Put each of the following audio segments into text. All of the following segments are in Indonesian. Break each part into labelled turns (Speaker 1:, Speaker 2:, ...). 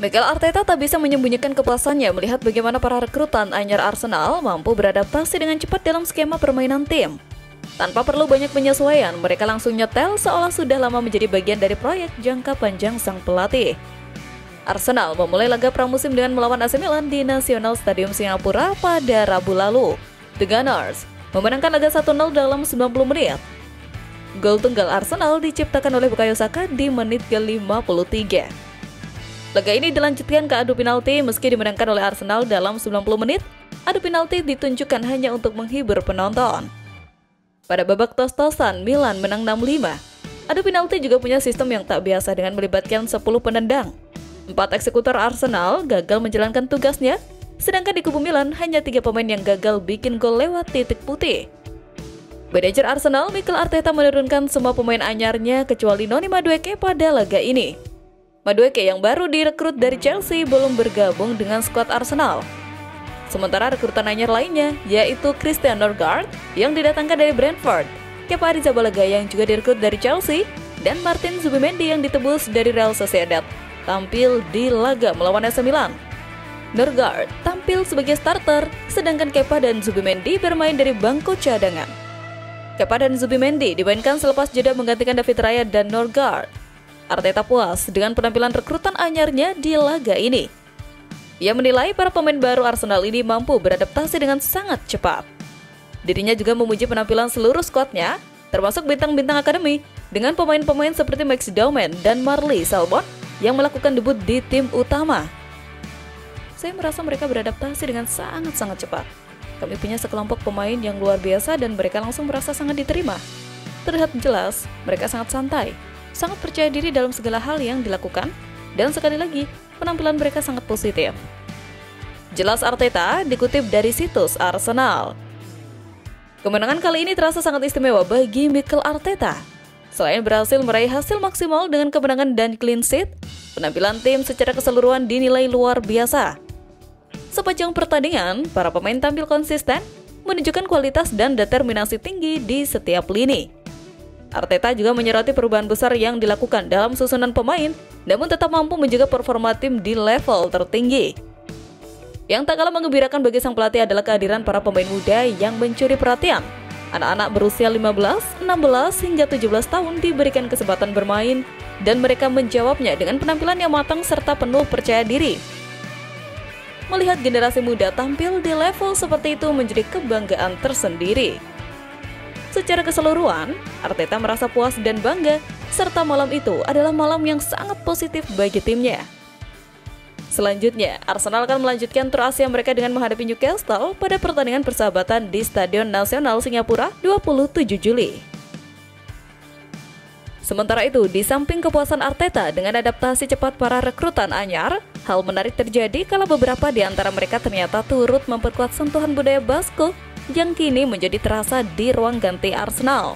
Speaker 1: Mikel Arteta tak bisa menyembunyikan kepuasannya melihat bagaimana para rekrutan anyar Arsenal mampu beradaptasi dengan cepat dalam skema permainan tim. Tanpa perlu banyak penyesuaian, mereka langsung nyetel seolah sudah lama menjadi bagian dari proyek jangka panjang sang pelatih. Arsenal memulai laga pramusim dengan melawan AC Milan di National Stadium Singapura pada Rabu lalu. The Gunners memenangkan laga 1-0 dalam 90 menit. Gol tunggal Arsenal diciptakan oleh Bukayo Saka di menit ke-53. Laga ini dilanjutkan ke adu penalti meski dimenangkan oleh Arsenal dalam 90 menit. Adu penalti ditunjukkan hanya untuk menghibur penonton. Pada babak tos-tosan, Milan menang 6-5. Adu penalti juga punya sistem yang tak biasa dengan melibatkan 10 penendang. 4 eksekutor Arsenal gagal menjalankan tugasnya, sedangkan di kubu Milan hanya 3 pemain yang gagal bikin gol lewat titik putih. Manajer Arsenal, Mikel Arteta menurunkan semua pemain anyarnya kecuali Noni Madueke pada laga ini. Madueke yang baru direkrut dari Chelsea belum bergabung dengan skuad Arsenal. Sementara rekrutan anyar lainnya yaitu Christian Norgard yang didatangkan dari Brentford, Kepa Arrizabalaga yang juga direkrut dari Chelsea, dan Martin Zubimendi yang ditebus dari Real Sociedad tampil di laga melawan AC Milan. Norgard tampil sebagai starter, sedangkan Kepa dan Zubimendi bermain dari bangku cadangan. Kepa dan Zubimendi dimainkan selepas jeda menggantikan David Raya dan Norgard. Arteta puas dengan penampilan rekrutan anyarnya di laga ini. Ia menilai para pemain baru Arsenal ini mampu beradaptasi dengan sangat cepat. Dirinya juga memuji penampilan seluruh skuadnya, termasuk bintang-bintang akademi, dengan pemain-pemain seperti Max Dauman dan Marley Salmon yang melakukan debut di tim utama. Saya merasa mereka beradaptasi dengan sangat-sangat cepat. Kami punya sekelompok pemain yang luar biasa dan mereka langsung merasa sangat diterima. Terlihat jelas, mereka sangat santai, sangat percaya diri dalam segala hal yang dilakukan, dan sekali lagi, penampilan mereka sangat positif. Jelas Arteta dikutip dari situs Arsenal. Kemenangan kali ini terasa sangat istimewa bagi Mikel Arteta. Selain berhasil meraih hasil maksimal dengan kemenangan dan clean sheet, penampilan tim secara keseluruhan dinilai luar biasa. Sepanjang pertandingan, para pemain tampil konsisten, menunjukkan kualitas dan determinasi tinggi di setiap lini. Arteta juga menyoroti perubahan besar yang dilakukan dalam susunan pemain, namun tetap mampu menjaga performa tim di level tertinggi. Yang tak kalah menggembirakan bagi sang pelatih adalah kehadiran para pemain muda yang mencuri perhatian. Anak-anak berusia 15, 16, hingga 17 tahun diberikan kesempatan bermain, dan mereka menjawabnya dengan penampilan yang matang serta penuh percaya diri. Melihat generasi muda tampil di level seperti itu menjadi kebanggaan tersendiri. Secara keseluruhan, Arteta merasa puas dan bangga, serta malam itu adalah malam yang sangat positif bagi timnya. Selanjutnya, Arsenal akan melanjutkan tur Asia mereka dengan menghadapi Newcastle pada pertandingan persahabatan di Stadion Nasional Singapura 27 Juli. Sementara itu, di samping kepuasan Arteta dengan adaptasi cepat para rekrutan anyar, hal menarik terjadi kala beberapa di antara mereka ternyata turut memperkuat sentuhan budaya Basque yang kini menjadi terasa di ruang ganti Arsenal.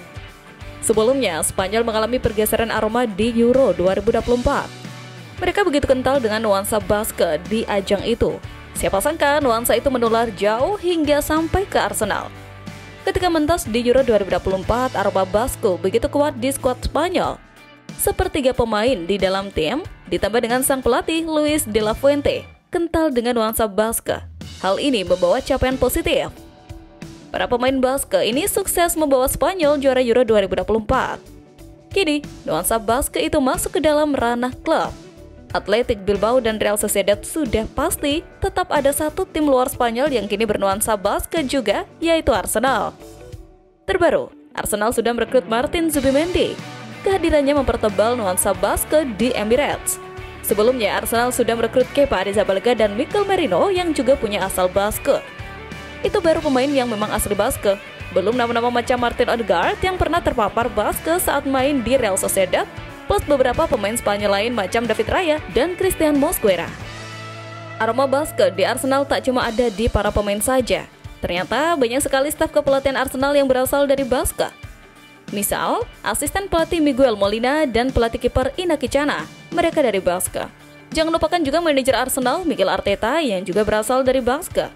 Speaker 1: Sebelumnya, Spanyol mengalami pergeseran aroma di Euro 2024. Mereka begitu kental dengan nuansa Basque di ajang itu. Siapa sangka nuansa itu menular jauh hingga sampai ke Arsenal. Ketika mentas di Euro 2024, aroma Basque begitu kuat di skuad Spanyol. Sepertiga pemain di dalam tim, ditambah dengan sang pelatih Luis de la Fuente, kental dengan nuansa Basque. Hal ini membawa capaian positif. Para pemain Basque ini sukses membawa Spanyol juara Euro 2024. Kini, nuansa Basque itu masuk ke dalam ranah klub. Athletic Bilbao dan Real Sociedad sudah pasti, tetap ada satu tim luar Spanyol yang kini bernuansa Basque juga, yaitu Arsenal. Terbaru, Arsenal sudah merekrut Martin Zubimendi. Kehadirannya mempertebal nuansa Basque di Emirates. Sebelumnya, Arsenal sudah merekrut Kepa Arrizabalaga dan Mikel Merino yang juga punya asal Basque. Itu baru pemain yang memang asli Basque. Belum nama-nama macam Martin Odegaard yang pernah terpapar Basque saat main di Real Sociedad, plus beberapa pemain Spanyol lain macam David Raya dan Christian Mosquera. Aroma Basque di Arsenal tak cuma ada di para pemain saja. Ternyata banyak sekali staf kepelatihan Arsenal yang berasal dari Basque. Misal, asisten pelatih Miguel Molina dan pelatih kiper Inaki Cana, mereka dari Basque. Jangan lupakan juga manajer Arsenal, Mikel Arteta, yang juga berasal dari Basque.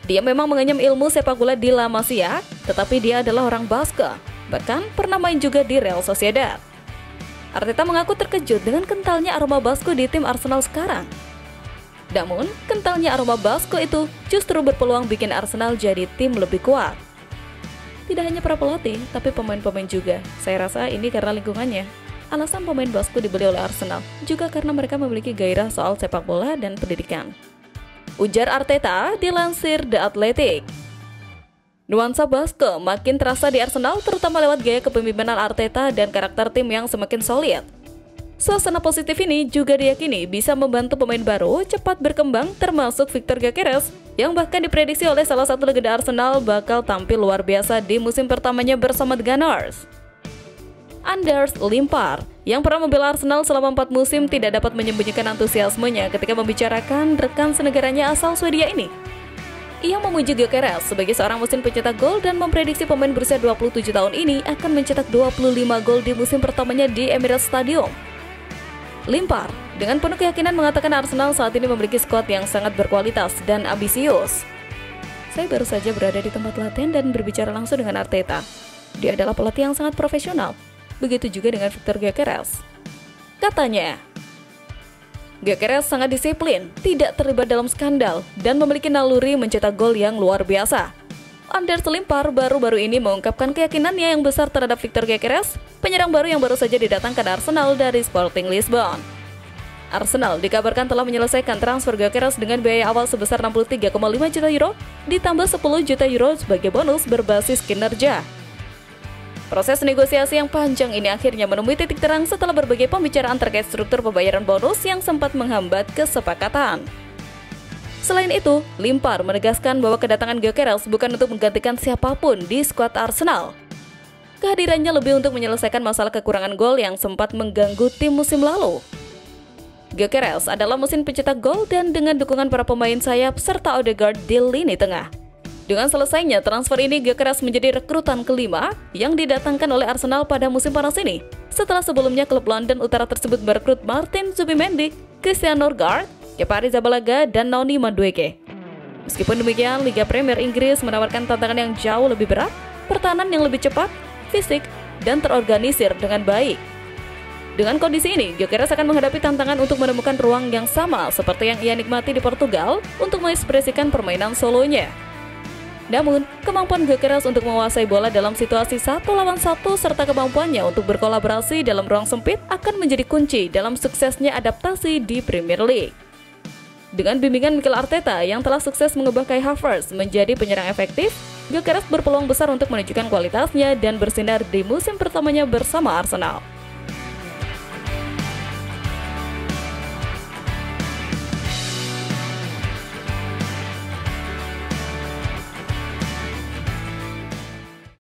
Speaker 1: Dia memang mengenyam ilmu sepak bola di La Masia, tetapi dia adalah orang Basque. Bahkan pernah main juga di Real Sociedad. Arteta mengaku terkejut dengan kentalnya aroma Basque di tim Arsenal sekarang. Namun, kentalnya aroma Basco itu justru berpeluang bikin Arsenal jadi tim lebih kuat. Tidak hanya para pelatih, tapi pemain-pemain juga. Saya rasa ini karena lingkungannya. Alasan pemain Basco dibeli oleh Arsenal juga karena mereka memiliki gairah soal sepak bola dan pendidikan. Ujar Arteta dilansir The Athletic. Nuansa Basco makin terasa di Arsenal terutama lewat gaya kepemimpinan Arteta dan karakter tim yang semakin solid. Suasana positif ini juga diyakini bisa membantu pemain baru cepat berkembang termasuk Victor Gyökeres yang bahkan diprediksi oleh salah satu legenda Arsenal bakal tampil luar biasa di musim pertamanya bersama The Gunners. Anders Limpar yang pernah membela Arsenal selama 4 musim tidak dapat menyembunyikan antusiasmenya ketika membicarakan rekan senegaranya asal Swedia ini. Ia memuji Gyökeres sebagai seorang mesin pencetak gol dan memprediksi pemain berusia 27 tahun ini akan mencetak 25 gol di musim pertamanya di Emirates Stadium. Limpar dengan penuh keyakinan mengatakan Arsenal saat ini memiliki skuad yang sangat berkualitas dan ambisius. Saya baru saja berada di tempat latihan dan berbicara langsung dengan Arteta. Dia adalah pelatih yang sangat profesional. Begitu juga dengan Victor Gyökeres. Katanya, Gyökeres sangat disiplin, tidak terlibat dalam skandal, dan memiliki naluri mencetak gol yang luar biasa. Anders Limpar baru-baru ini mengungkapkan keyakinannya yang besar terhadap Victor Gyökeres, penyerang baru yang baru saja didatangkan Arsenal dari Sporting Lisbon. Arsenal dikabarkan telah menyelesaikan transfer Gyökeres dengan biaya awal sebesar 63,5 juta euro, ditambah 10 juta euro sebagai bonus berbasis kinerja. Proses negosiasi yang panjang ini akhirnya menemui titik terang setelah berbagai pembicaraan terkait struktur pembayaran bonus yang sempat menghambat kesepakatan. Selain itu, Limpar menegaskan bahwa kedatangan Gyökeres bukan untuk menggantikan siapapun di skuad Arsenal. Kehadirannya lebih untuk menyelesaikan masalah kekurangan gol yang sempat mengganggu tim musim lalu. Gyökeres adalah mesin pencetak gol dan dengan dukungan para pemain sayap serta Odegaard di lini tengah. Dengan selesainya transfer ini, Gyökeres menjadi rekrutan kelima yang didatangkan oleh Arsenal pada musim panas ini. Setelah sebelumnya klub London Utara tersebut merekrut Martin Zubimendi, Christian Norgard, Kepa Arrizabalaga, dan Noni Madueke. Meskipun demikian, Liga Premier Inggris menawarkan tantangan yang jauh lebih berat, pertahanan yang lebih cepat, fisik, dan terorganisir dengan baik. Dengan kondisi ini, Gyökeres akan menghadapi tantangan untuk menemukan ruang yang sama seperti yang ia nikmati di Portugal untuk mengekspresikan permainan solonya. Namun, kemampuan Gyökeres untuk menguasai bola dalam situasi 1 lawan 1 serta kemampuannya untuk berkolaborasi dalam ruang sempit akan menjadi kunci dalam suksesnya adaptasi di Premier League. Dengan bimbingan Mikel Arteta yang telah sukses mengubah Kai Havertz menjadi penyerang efektif, Gyökeres berpeluang besar untuk menunjukkan kualitasnya dan bersinar di musim pertamanya bersama Arsenal.